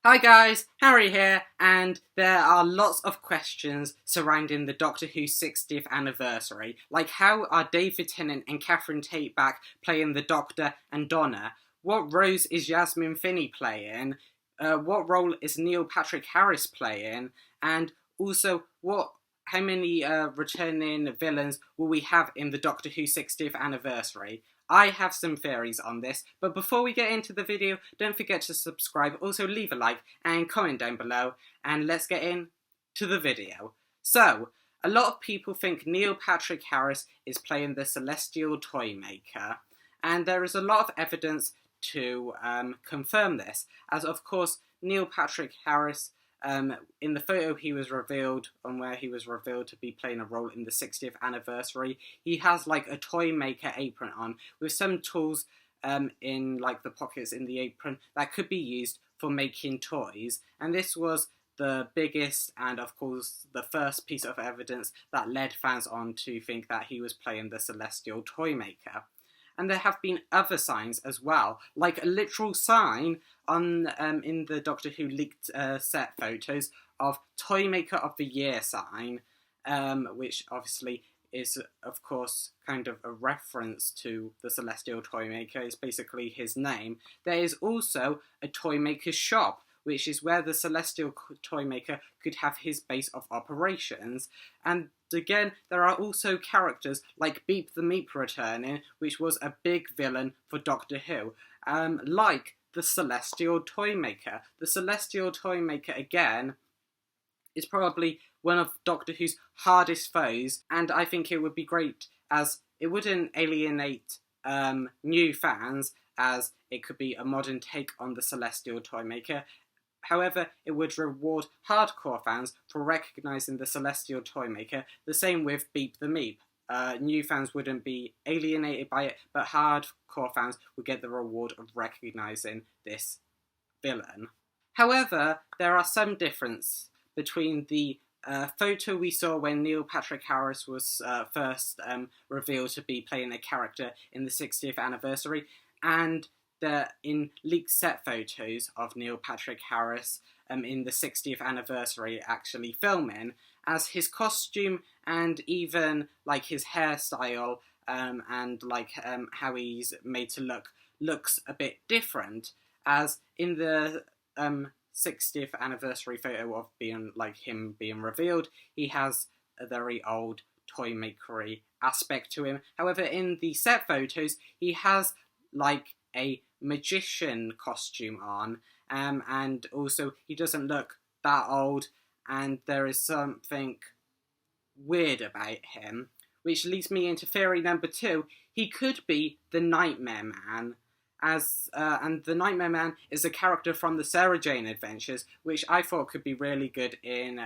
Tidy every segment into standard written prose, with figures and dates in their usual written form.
Hi guys, Harry here, and there are lots of questions surrounding the Doctor Who 60th anniversary, like how are David Tennant and Catherine Tate back playing the Doctor and Donna? What roles is Yasmin Finney playing? What role is Neil Patrick Harris playing? And also, how many returning villains will we have in the Doctor Who 60th anniversary? I have some theories on this, but before we get into the video, don't forget to subscribe, also leave a like and comment down below, and let's get into the video. So, a lot of people think Neil Patrick Harris is playing the Celestial Toymaker, and there is a lot of evidence to confirm this, as of course Neil Patrick Harris, in the photo he was revealed, on where he was revealed to be playing a role in the 60th anniversary, he has like a toy maker apron on with some tools in like the pockets in the apron that could be used for making toys, and this was the biggest and of course the first piece of evidence that led fans on to think that he was playing the Celestial Toymaker. And there have been other signs as well, like a literal sign on in the Doctor Who leaked set photos of Toymaker of the Year sign, which obviously is, of course, kind of a reference to the Celestial Toymaker. It's basically his name. There is also a Toymaker shop, which is where the Celestial Toymaker could have his base of operations. And again, there are also characters like Beep the Meep returning, which was a big villain for Doctor Who, like the Celestial Toymaker. The Celestial Toymaker, again, is probably one of Doctor Who's hardest foes, and I think it would be great as it wouldn't alienate new fans, as it could be a modern take on the Celestial Toymaker. However, it would reward hardcore fans for recognising the Celestial Toymaker, the same with Beep the Meep. New fans wouldn't be alienated by it, but hardcore fans would get the reward of recognising this villain. However, there are some differences between the photo we saw when Neil Patrick Harris was first revealed to be playing a character in the 60th anniversary, and in leaked set photos of Neil Patrick Harris in the 60th anniversary actually filming, as his costume and even like his hairstyle and like how he's made to looks a bit different, as in the 60th anniversary photo of him being revealed, he has a very old toy makery aspect to him. However, in the set photos, he has like a magician costume on, and also he doesn't look that old, and there is something weird about him, which leads me into theory number 2. He could be the Nightmare Man, and the Nightmare Man is a character from the Sarah Jane Adventures, which I thought could be really good in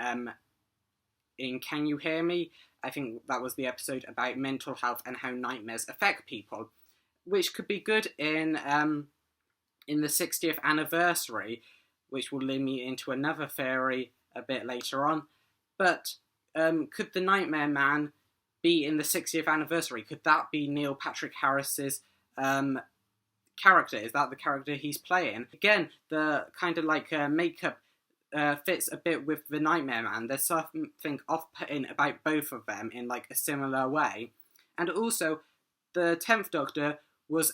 Can You Hear Me? I think that was the episode about mental health and how nightmares affect people, which could be good in the 60th anniversary, which will lead me into another theory a bit later on. But could the Nightmare Man be in the 60th anniversary? Could that be Neil Patrick Harris's character? Is that the character he's playing? Again, the kind of like makeup fits a bit with the Nightmare Man. There's something off-putting about both of them in like a similar way. And also, the 10th Doctor was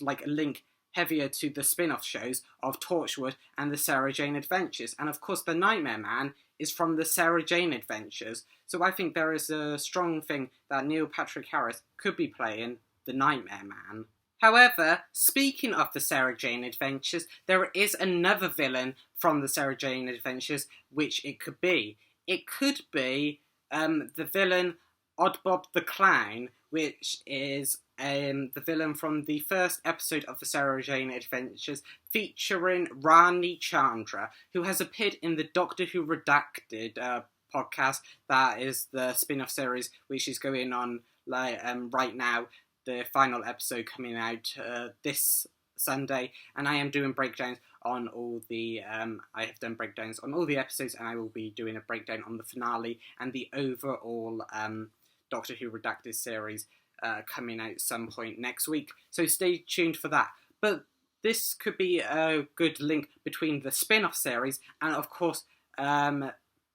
like a link heavier to the spin-off shows of Torchwood and the Sarah Jane Adventures. And of course, the Nightmare Man is from the Sarah Jane Adventures. So I think there is a strong thing that Neil Patrick Harris could be playing the Nightmare Man. However, speaking of the Sarah Jane Adventures, there is another villain from the Sarah Jane Adventures which it could be. It could be the villain Oddbob the Clown, which is the villain from the first episode of the Sarah Jane Adventures, featuring Rani Chandra, who has appeared in the Doctor Who Redacted podcast. That is the spin-off series which is going on right now. The final episode coming out this Sunday, and I am doing breakdowns on all the I have done breakdowns on all the episodes, and I will be doing a breakdown on the finale and the overall Doctor Who Redacted series coming out some point next week. So stay tuned for that. But this could be a good link between the spin-off series and, of course,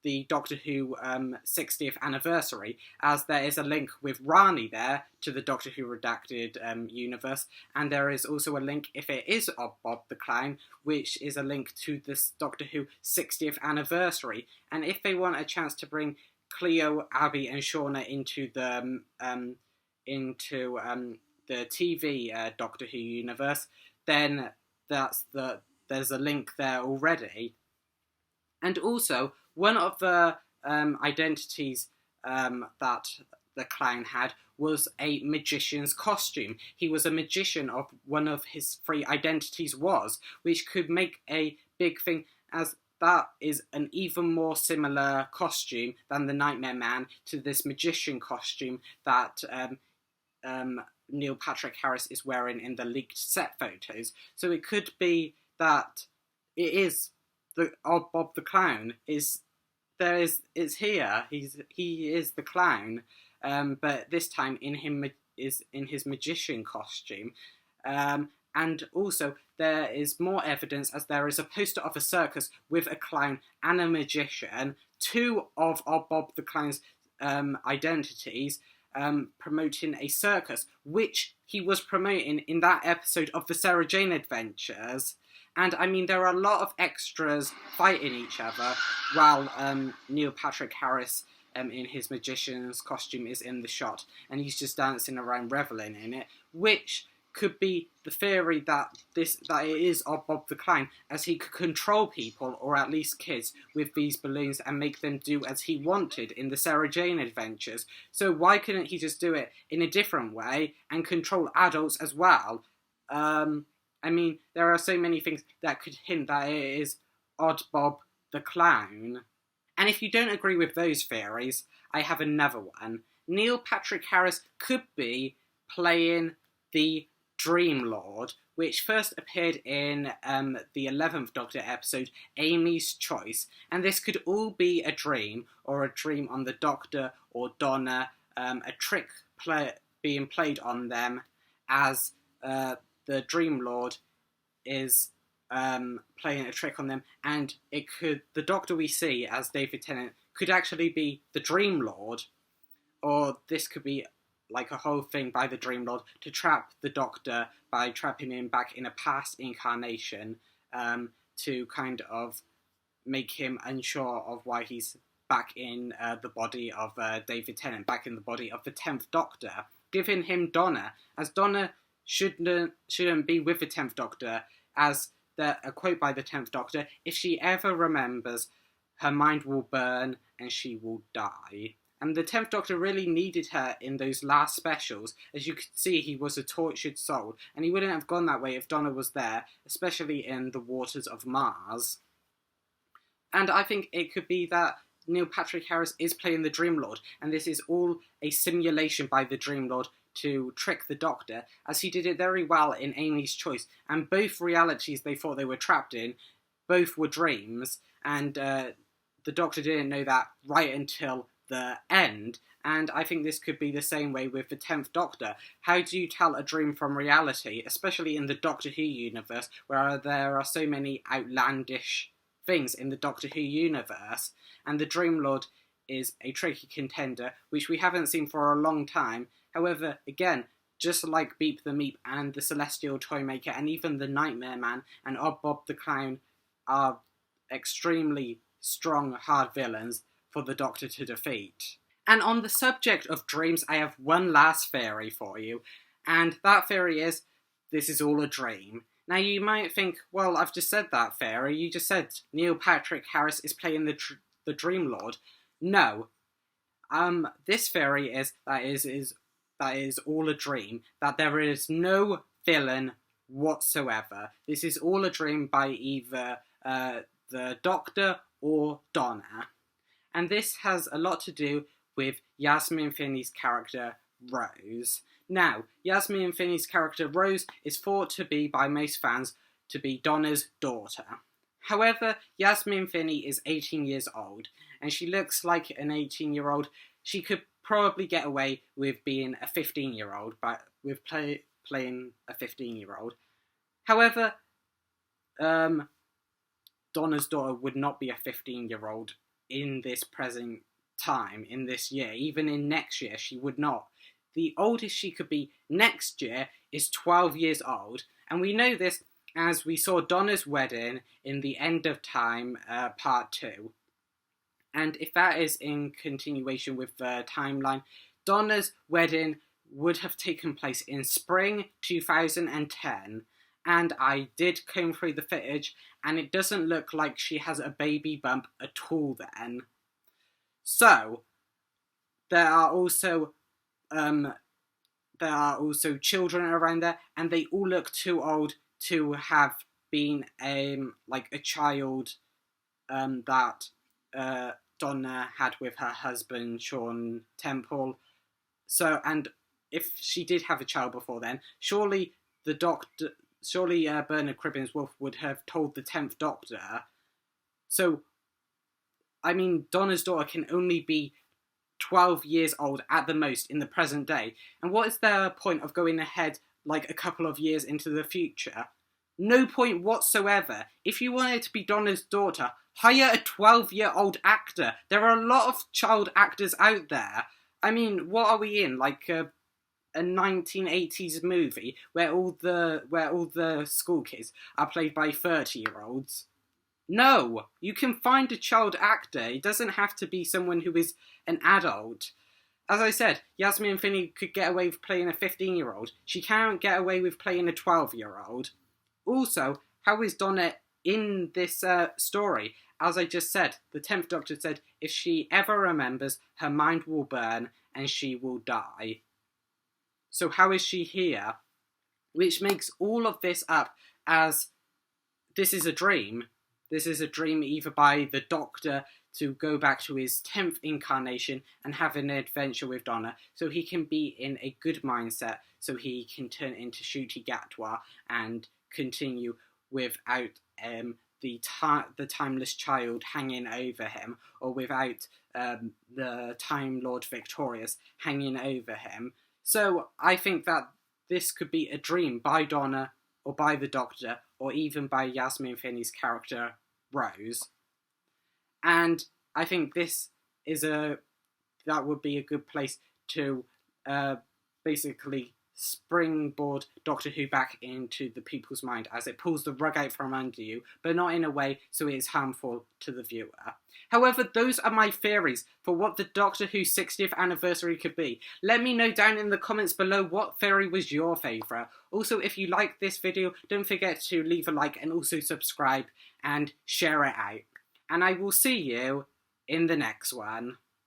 the Doctor Who 60th anniversary, as there is a link with Rani there to the Doctor Who Redacted universe, and there is also a link, if it is of Bob the Clown, which is a link to this Doctor Who 60th anniversary. And if they want a chance to bring Cleo, Abby, and Shauna into the TV Doctor Who universe, then there's a link there already. And also, one of the identities that the clown had was a magician's costume. He was a magician of one of his 3 identities was, which could make a big thing, as that is an even more similar costume than the Nightmare Man to this magician costume that Neil Patrick Harris is wearing in the leaked set photos. So it could be that it is the odd Bob the Clown is here. He is the clown, but this time in his magician costume. And also there is more evidence, as there is a poster of a circus with a clown and a magician, 2 of odd Bob the Clown's identities, promoting a circus, which he was promoting in that episode of the Sarah Jane Adventures. And I mean, there are a lot of extras fighting each other while Neil Patrick Harris in his magician's costume is in the shot, and he's just dancing around reveling in it, which could be the theory that it is of Bob the Clown, as he could control people, or at least kids, with these balloons and make them do as he wanted in the Sarah Jane Adventures. So why couldn't he just do it in a different way and control adults as well? I mean, there are so many things that could hint that it is odd Bob the Clown. And if you don't agree with those theories, I have another one. Neil Patrick Harris could be playing the Dream Lord, which first appeared in the 11th Doctor episode, Amy's Choice. And this could all be a dream, or a dream on the Doctor or Donna, a trick being played on them, as the Dream Lord is playing a trick on them, and the Doctor we see as David Tennant could actually be the Dream Lord, or this could be like a whole thing by the Dream Lord to trap the Doctor by trapping him back in a past incarnation, to kind of make him unsure of why he's back in the body of David Tennant, back in the body of the 10th Doctor, giving him Donna, as Donna shouldn't be with the 10th Doctor, as a quote by the 10th Doctor, if she ever remembers, her mind will burn and she will die. And the 10th Doctor really needed her in those last specials. As you could see, he was a tortured soul, and he wouldn't have gone that way if Donna was there, especially in the waters of Mars. And I think it could be that Neil Patrick Harris is playing the Dream Lord, and this is all a simulation by the Dream Lord to trick the Doctor, as he did it very well in Amy's Choice. And both realities they thought they were trapped in, both were dreams, and the Doctor didn't know that right until the end. And I think this could be the same way with the 10th Doctor. How do you tell a dream from reality, especially in the Doctor Who universe, where there are so many outlandish things in the Doctor Who universe? And the Dream Lord is a tricky contender, which we haven't seen for a long time. However, again, just like Beep the Meep and the Celestial Toymaker and even the Nightmare Man and Odd Bob the Clown are extremely strong, hard villains for the Doctor to defeat. And on the subject of dreams, I have one last theory for you, and that theory is, this is all a dream. Now you might think, well, I've just said that theory, you just said Neil Patrick Harris is playing the Dream Lord. No. This theory is that is all a dream, that there is no villain whatsoever. This is all a dream by either the Doctor or Donna. And this has a lot to do with Yasmin Finney's character, Rose. Now, Yasmin Finney's character, Rose, is thought to be, by most fans, to be Donna's daughter. However, Yasmin Finney is 18 years old, and she looks like an 18-year-old. She could probably get away with being a 15-year-old, but with playing a 15-year-old. However, Donna's daughter would not be a 15-year-old in this present time, in this year. Even in next year, she would not. The oldest she could be next year is 12 years old, and we know this as we saw Donna's wedding in The End of Time, Part 2. And if that is in continuation with the timeline, Donna's wedding would have taken place in spring 2010, and I did comb through the footage, and it doesn't look like she has a baby bump at all then. So, there are also children around there, and they all look too old to have been like a child that Donna had with her husband Shaun Temple. So, and if she did have a child before then, surely Bernard Cribbins Wolfe would have told the 10th Doctor. So, I mean, Donna's daughter can only be 12 years old at the most in the present day. And what is the point of going ahead like a couple of years into the future? No point whatsoever. If you wanted to be Donna's daughter, hire a 12-year-old actor. There are a lot of child actors out there. I mean, what are we in? Like a 1980s movie where all the school kids are played by 30-year-olds? No, you can find a child actor. It doesn't have to be someone who is an adult. As I said, Yasmin Finney could get away with playing a 15-year-old. She can't get away with playing a 12-year-old. Also, how is Donna in this story? As I just said, the 10th Doctor said if she ever remembers, her mind will burn and she will die. So how is she here? Which makes all of this up as this is a dream. This is a dream either by the Doctor to go back to his 10th incarnation and have an adventure with Donna, so he can be in a good mindset, so he can turn into Ncuti Gatwa and continue without the timeless child hanging over him, or without the Time Lord Victorious hanging over him. So I think that this could be a dream by Donna, or by the Doctor, or even by Yasmin Finney's character, Rose. And I think that would be a good place to basically springboard Doctor Who back into the people's mind, as it pulls the rug out from under you, but not in a way so it is harmful to the viewer. However, those are my theories for what the Doctor Who 60th anniversary could be. Let me know down in the comments below what theory was your favourite. Also, if you like this video, don't forget to leave a like and also subscribe and share it out. And I will see you in the next one.